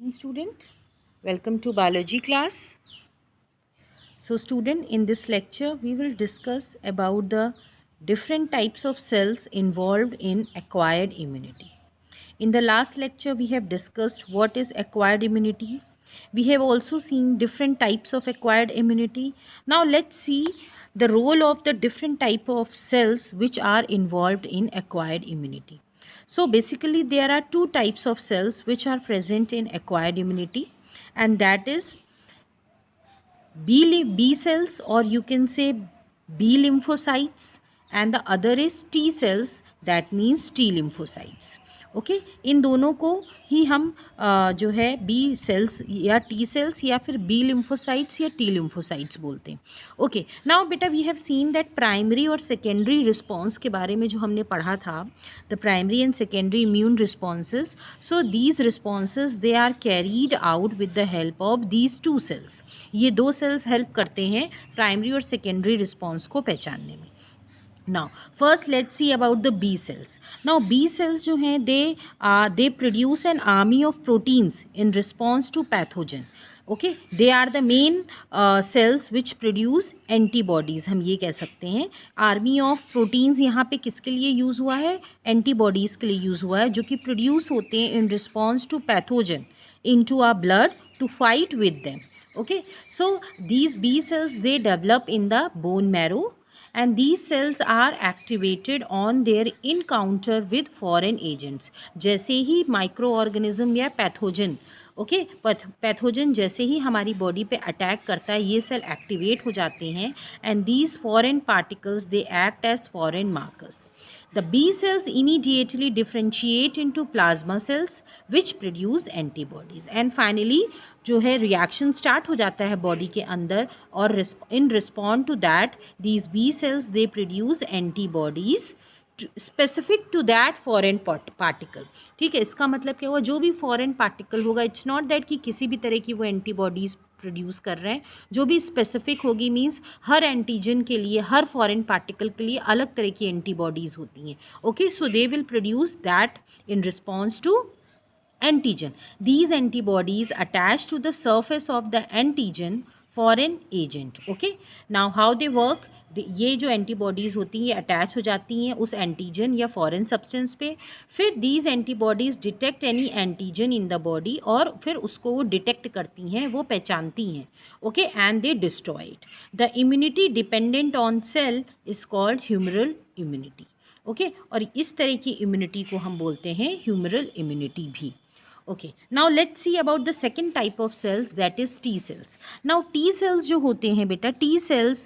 Morning student, welcome to biology class. So student, in this lecture we will discuss about the different types of cells involved in acquired immunity. In the last lecture we have discussed what is acquired immunity. We have also seen different types of acquired immunity. Now let's see the role of the different type of cells which are involved in acquired immunity. So basically there are two types of cells which are present in acquired immunity, and that is B cells, or you can say B lymphocytes, and the other is T cells, that means T lymphocytes. Okay इन दोनों को ही हम जो है B cells या T cells या फिर बी लिम्फोसाइट्स या टी लिम्फोसाइट्स बोलते हैं. ओके नाउ बेटा we have seen that primary और सेकेंडरी रिस्पॉन्स के बारे में जो हमने पढ़ा था, the primary and secondary immune responses. So these responses they are carried out with the help of these two cells. ये दो सेल्स हेल्प करते हैं प्राइमरी और सेकेंडरी रिस्पॉन्स को पहचानने में. Now first let's see about the B cells. Now B cells जो हैं they produce an army of proteins in response to pathogen. Okay, they are the main cells which produce antibodies. हम ये कह सकते हैं army of proteins यहाँ पे किसके लिए यूज़ हुआ है, antibodies के लिए यूज़ हुआ है, जो कि produce होते हैं in response to pathogen into our blood to fight with them. Okay, so these B cells they develop in the bone marrow, and these cells are activated on their encounter with foreign agents. जैसे ही micro organism या pathogen pathogen जैसे ही हमारी body पे attack करता है, ये cell activate हो जाते हैं, and these foreign particles they act as foreign markers. The B cells immediately differentiate into plasma cells which produce antibodies. And finally जो है रिएक्शन स्टार्ट हो जाता है बॉडी के अंदर, और in respond to that these B cells they produce antibodies specific to that foreign particle. ठीक है, इसका मतलब क्या हुआ, जो भी फॉरेन पार्टिकल होगा, इट्स नॉट दैट कि किसी भी तरह की वो एंटीबॉडीज़ प्रोड्यूस कर रहे हैं. जो भी स्पेसिफिक होगी मीन्स हर एंटीजन के लिए, हर फॉरेन पार्टिकल के लिए अलग तरह की एंटीबॉडीज़ होती हैं. Okay, so they will produce that in response to antigen. These antibodies attach to the surface of the antigen foreign agent. Okay, now how they work. ये जो एंटीबॉडीज़ होती हैं ये अटैच हो जाती हैं उस एंटीजन या फॉरेन सब्सटेंस पे. फिर these antibodies detect any antigen in the body, और फिर उसको वो डिटेक्ट करती हैं, वो पहचानती हैं. Okay, and they destroy it. The immunity dependent on cell is called humoral immunity. Okay, और इस तरह की इम्यूनिटी को हम बोलते हैं ह्यूमरल इम्यूनिटी भी. Okay, now let's see about the second type of cells, that is T cells. Now T cells जो होते हैं बेटा, T cells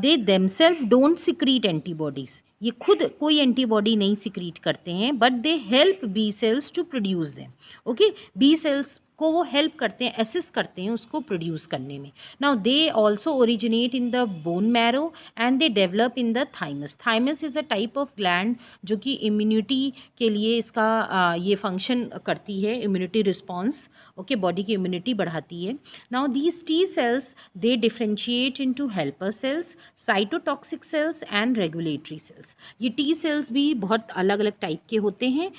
they themselves don't secrete antibodies. ये खुद कोई एंटीबॉडी नहीं सिक्रीट करते हैं, but they help B cells to produce them. Okay, B cells को वो हेल्प करते हैं, असिस्ट करते हैं उसको प्रोड्यूस करने में. Now they also originate in the bone marrow and they develop in the thymus. Thymus is a type of gland जो कि इम्यूनिटी के लिए इसका ये फंक्शन करती है, इम्यूनिटी रिस्पॉन्स. ओके, बॉडी की इम्यूनिटी बढ़ाती है. Now these T cells they differentiate into helper cells, cytotoxic cells and regulatory cells. ये टी सेल्स भी बहुत अलग अलग टाइप के होते हैं,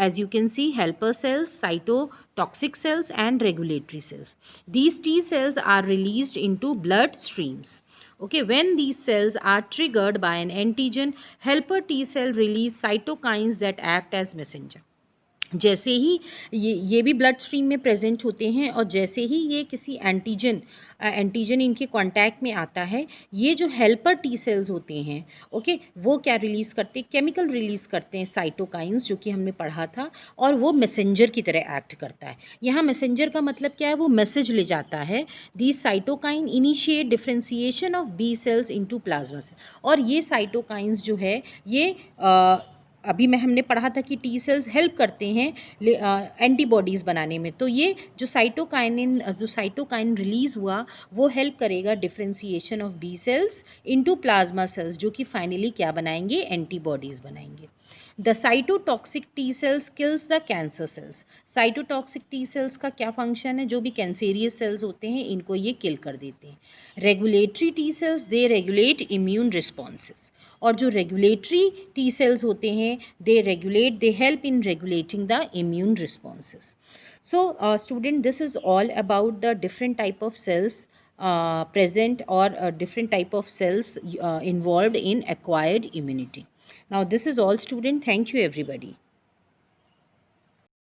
as you can see, helper cells, cytotoxic cells and regulatory cells. These T cells are released into blood streams. Okay, when these cells are triggered by an antigen, helper T cell release cytokines that act as messenger. जैसे ही ये भी blood stream में present होते हैं, और जैसे ही ये किसी एंटीजन इनके कांटेक्ट में आता है, ये जो हेल्पर टी सेल्स होते हैं, ओके, वो क्या रिलीज़ करते हैं, केमिकल रिलीज़ करते हैं, साइटोकाइंस, जो कि हमने पढ़ा था, और वो मैसेंजर की तरह एक्ट करता है. यहाँ मैसेंजर का मतलब क्या है, वो मैसेज ले जाता है. The cytokine initiate differentiation of B cells into plasma cell. और ये साइटोकाइंस जो है ये अभी हमने पढ़ा था कि टी सेल्स हेल्प करते हैं एंटीबॉडीज़ बनाने में. तो ये जो साइटोकाइन रिलीज़ हुआ वो हेल्प करेगा differentiation of B cells into plasma cells, जो कि फाइनली क्या बनाएंगे, एंटीबॉडीज़ बनाएंगे. The cytotoxic T cells kills the cancer cells. Cytotoxic T cells का क्या फंक्शन है, जो भी कैंसेरियस सेल्स होते हैं इनको ये किल कर देते हैं. रेगुलेटरी टी सेल्स दे रेगुलेट इम्यून रिस्पॉन्सेस. और जो रेगुलेटरी टी सेल्स होते हैं they help in regulating the immune responses. So student, this is all about the different type of cells present, or different type of cells involved in acquired immunity. Now this is all student. Thank you everybody.